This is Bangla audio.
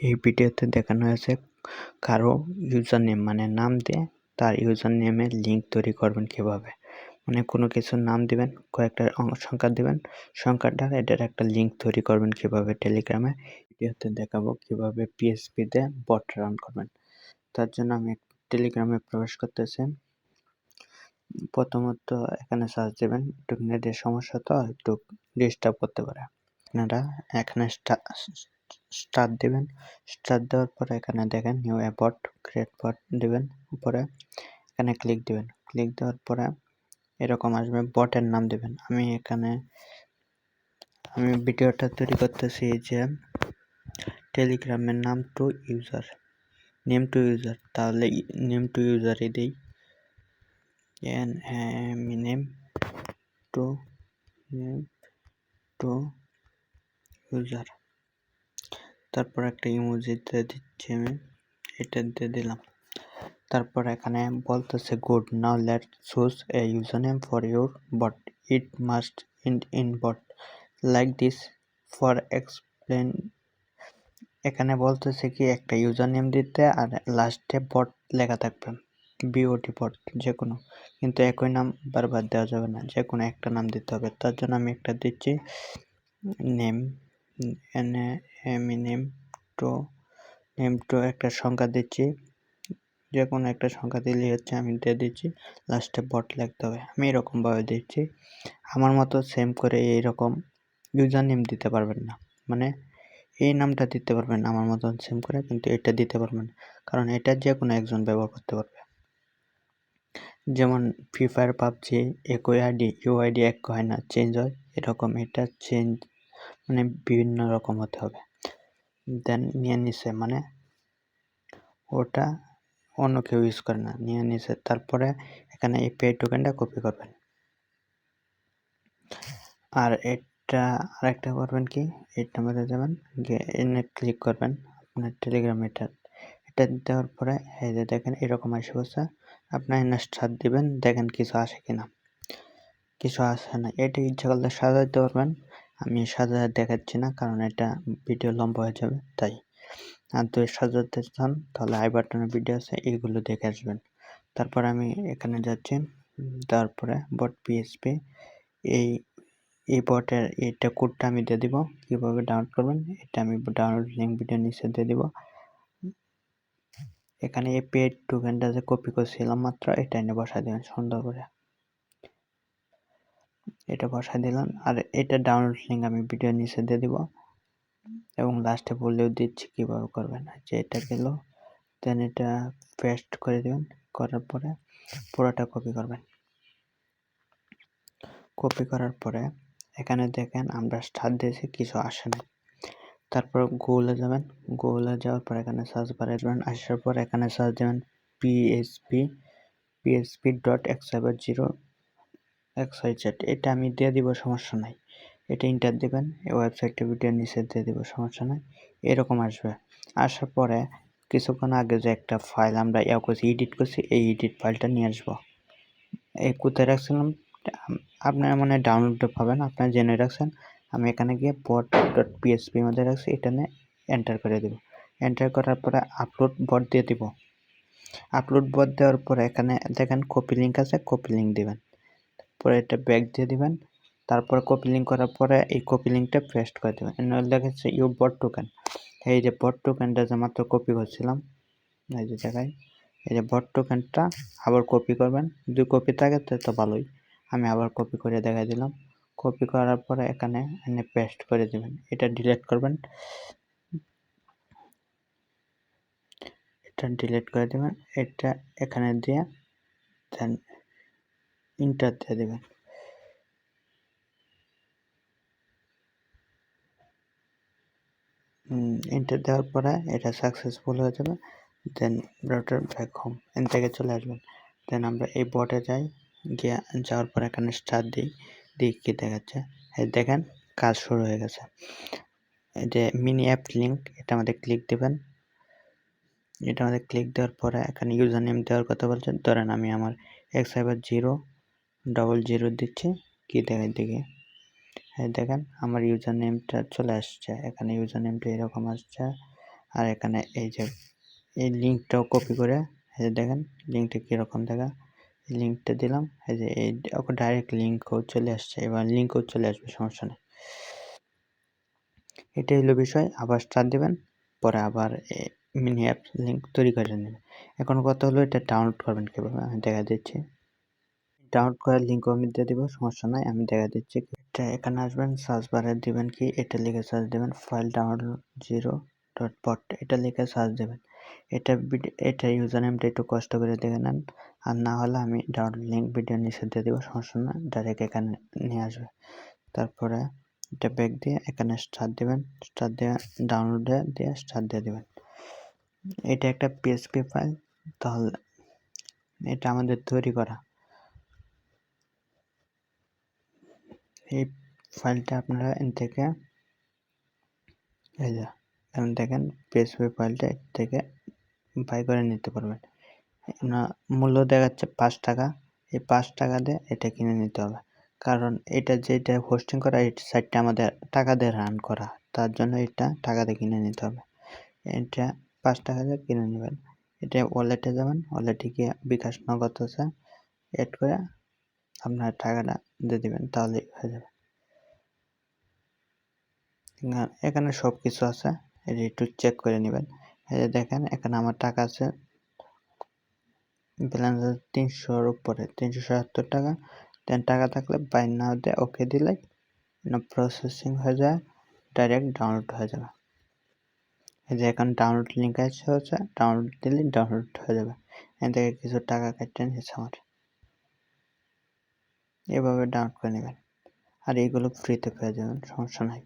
এই ভিডিওতে দেখানো হয়েছে কারো ইউজার নেম মানে নাম দিয়ে তার ইউজার নেমের লিঙ্ক তৈরি করবেন কিভাবে। মানে কোনো কিছুর নাম দিবেন, কয়েকটা সংখ্যা দিবেন, সংখ্যাটার এটার একটা লিঙ্ক তৈরি করবেন কিভাবে টেলিগ্রামে। ভিডিওতে দেখাবো কিভাবে পিএইচপি তে বট রান করবেন। তার জন্য আমি টেলিগ্রামে প্রবেশ করতেছি। প্রথমত এখানে সার্চ দেবেন, একটু নেটের সমস্যা তো একটু ডিস্টার্ব করতে পারে। আপনারা এখানে স্টার্ট দিবেন, স্টার্ট দেওয়ার পরে এখানে দেখেন নিউ বট, ক্রিয়েট বট দিবেন, উপরে এখানে ক্লিক দিবেন, ক্লিক দেওয়ার পরে এরকম আসবে, বটের নাম দিবেন। আমি ভিডিওটা তৈরি করতেছি যে টেলিগ্রামের নাম to user, name to user, তাহলে নেম টু ইউজারই দিই, নেম টু ইউজার, তারপর একটা ইমোজি দিয়ে দিচ্ছি, আমি এটা দিয়ে দিলাম। তারপর এখানে বলতেছে good, now let's choose a user name for your bot, it must in bot like this for explain. এখানে বলতেছে কি একটা ইউজার নেম দিতে আর লাস্টে বট লেখা থাকবে, বিওটি বট যে কোনো, কিন্তু একই নাম বারবার দেওয়া যাবে না, যে কোনো একটা নাম দিতে হবে। তার জন্য আমি একটা দিচ্ছি নেম, নেম টু একটা সংখ্যা দিচ্ছি, যে কোনো একটা সংখ্যা দিলেই হচ্ছে, আমি দিয়ে দিচ্ছি, লাস্টে বট লিখতে হবে। আমি এরকমভাবে দিচ্ছি। আমার মতো সেম করে এইরকম ইউজার নেম দিতে পারবেন না, মানে এই নামটা দিতে পারবেন আমার মতন সেম করে, কিন্তু এটা দিতে পারবেন না, কারণ এটা যে কোনো একজন ব্যবহার করতে পারবে। যেমন ফ্রি ফায়ার, পাবজি একই আইডি, ইউআইডি এক হয় না, চেঞ্জ হয়, এরকম এটা চেঞ্জ মানে বিভিন্ন রকম হতে হবে। দেন নিয়ে নিছে মানে ওটা অন্য কেউ ইউজ করে না, নিয়ে নিছে। তারপরে এখানে এই পে টোকেনটা কপি করবেন, আর এটা আরেকটা করবেন কি, এটার মধ্যে যাবেন, গিয়ে এনে ক্লিক করবেন আপনার টেলিগ্রাম, এটা দেওয়ার পরে এই যে দেখেন এরকম আসে বসে, আপনার এনে স্টার্ট দিবেন, দেখেন কিছু আসে কিনা, কিছু আসে না। এটা ইচ্ছা করলে সাজাতে পারবেন, আমি সাজাতে দেখাচ্ছি না কারণ এটা ভিডিও লম্বা হয়ে যাবে তাই। আর যদি সাজাতে চান তাহলে আই বাটনের ভিডিও আছে, এইগুলো দেখে আসবেন। তারপর আমি এখানে যাচ্ছি, তারপরে বট পিএইচপি, এই বটের এইটা কোডটা আমি দিয়ে দিব, কিভাবে ডাউনলোড করবেন এটা আমি ডাউনলোড লিঙ্ক ভিডিও নিচে দিয়ে দিব। এখানে এই পেড টোকেনটা যে কপি করছিলাম মাত্র, এটা এনে বসাই দেবেন সুন্দর করে, এটা বসাই দিলাম। আর এটা ডাউনলোড লিঙ্ক আমি ভিডিও নিচে দিয়ে দিব, এবং লাস্টে বলেও দিচ্ছি কিভাবে করবেন। যে এটা গেল, দেন এটা পেস্ট করে দিবেন, করার পরে পুরোটা কপি করবেন। কপি করার পরে এখানে দেখেন আমরা স্টার্ট দিয়েছি, কিছু আসে না। তারপর গুগলে যাবেন, গুগলে যাওয়ার পর এখানে সার্চ বারে যাবেন, আসার পর এখানে সার্চ দেবেন php.xyz, এটা আমি দিয়ে দিব, সমস্যা নাই। এটা ইন্টার দিবেন, এই ওয়েবসাইটটা ভিডিও নিচে দিয়ে দিব, সমস্যা নাই। এরকম আসবে, আসার পরে কিছুক্ষণ আগে যে একটা ফাইল আমরা এডিট করছি, এই এডিট ফাইলটা নিয়ে আসবো। এই কোথায় রাখছিলাম আপনারা মানে ডাউনলোডে পাবেন, আপনারা জেনে রাখছেন। আমি এখানে গিয়ে bot.php মধ্যে রাখছি, এটা নিয়ে এন্টার করে দেব। এন্টার করার পরে আপলোড বট দিয়ে দিব। আপলোড বট দেওয়ার পরে এখানে দেখেন কপি লিঙ্ক আছে, কপি লিঙ্ক দিবেন, পরে এটা ব্যাক দিয়ে দিবেন। তারপর কপি লিঙ্ক করার পরে এই কপি লিঙ্কটা পেস্ট করে দেবেন। দেখাচ্ছে ইউ বট টোকেন, এই যে বট টোকেনটা যে মাত্র কপি করছিলাম, এই যে জায়গায় এই যে বট টোকেনটা আবার কপি করবেন, যদি কপি থাকে তো ভালোই, আমি আবার কপি করে দেখাই দিলাম। কপি করার পরে এখানে এনে পেস্ট করে দিবেন, এটা ডিলিট করবেন, এটা ডিলিট করে দিবেন, এটা এখানে দিয়ে দেন ইন্টার দিয়ে দিবেন। এন্টার দেওয়ার পরে এটা সাকসেসফুল হয়ে যাবে। দেন ব্রাউজার ব্যাক হোম, এখান থেকে চলে আসবেন। দেন আমরা এই বটে যাই, গিয়ে যাওয়ার পর এখানে স্টার্ট দিই কি দেখাচ্ছে, এই দেখেন কাজ শুরু হয়ে গেছে। এই যে মিনি অ্যাপ লিঙ্ক, এটা আমাদের ক্লিক দিবেন। এটা আমাদের ক্লিক দেওয়ার পরে এখানে ইউজার নেম দেওয়ার কথা বলছে, ধরেন আমি আমার x5000 দিচ্ছি, কি দেখার দিকে দেখেন আমার ইউজার নেমটা চলে আসছে, এখানে ইউজার নেমটা এরকম আসছে। আর এখানে এই যে এই লিঙ্কটাও কপি করে এই যে দেখেন লিঙ্কটা কীরকম দেখা, লিঙ্কটা দিলাম, এই যে এই ডাইরেক্ট লিঙ্কও চলে আসছে, এবার লিঙ্কও চলে আসবে, সমস্যা নেই। এটাই হলো বিষয়। আবার স্টার্ট দেবেন, পরে আবার মিনি অ্যাপ লিঙ্ক তৈরি করে নেবেন। এখন কথা হলো এটা ডাউনলোড করবেন কীভাবে, আমি দেখা দিচ্ছি। ডাউনলোড করার লিঙ্ক আমি দিয়ে দিব, সমস্যা নাই, আমি দেখা দিচ্ছি। এটা এখানে আসবেন, সার্চ বারে দিবেন কি, এটা লিখে সার্চ দেবেন ফাইল ডাউনলোড 0.port, এটা লিখে সার্চ দেবেন। এটা ইউজার নেমটা একটু কষ্ট করে দেখে নেন, আর না হলে আমি ডাউনলোড লিঙ্ক ভিডিও নিচে দিয়ে দেবো, সমস্যা না, ডাইরেক্ট এখানে নিয়ে আসবে। তারপরে এটা ব্যাক দিয়ে এখানে স্টার্ট দেবেন, স্টার্ট দিয়ে ডাউনলোডে দিয়ে স্টার্ট দিয়ে দেবেন। এটা একটা পিএসপি ফাইল, তাহলে এটা আমাদের তৈরি করা। এই ফাইলটা আপনারা এখান থেকে এই যে এখন দেখেন পিএসপি ফাইলটা এর থেকে বাই করে নিতে পারবেন। না মূল্য দেখাচ্ছে 5 টাকা, এই 5 টাকা দিয়ে এটা কিনে নিতে হবে, কারণ এটা যেটা হোস্টিং করা এই সাইটটা আমাদের টাকা দিয়ে রান করা, তার জন্য এটা টাকা দিয়ে কিনে নিতে হবে। এটা 5 টাকা দিয়ে কিনে নেবেন। এটা ওয়ালেটে যাবেন, ওয়ালেটে গিয়ে বিকাশ নগদ আছে অ্যাড করে আপনার টাকাটা দিয়ে দিবেন, তাহলেই হয়ে যাবে। এখানে সব কিছু আছে, এটা একটু চেক করে নেবেন। এই যে দেখেন এখানে আমার টাকা আছে, ব্যালেন্স আছে 300-র উপরে, 377 টাকা। দেন টাকা থাকলে বাই নাও দিয়ে ওকে দিলে প্রসেসিং হয়ে যায়, ডাইরেক্ট ডাউনলোড হয়ে যাবে। এই যে এখন ডাউনলোড লিঙ্ক আসছে, হচ্ছে ডাউনলোড দিলে ডাউনলোড হয়ে যাবে। এখান থেকে কিছু টাকা কেটে নিচ্ছে আমার, এভাবে ডাউনলোড করে নেবেন। আর এইগুলো ফ্রিতে পেয়ে যাবেন, সমস্যা নাই।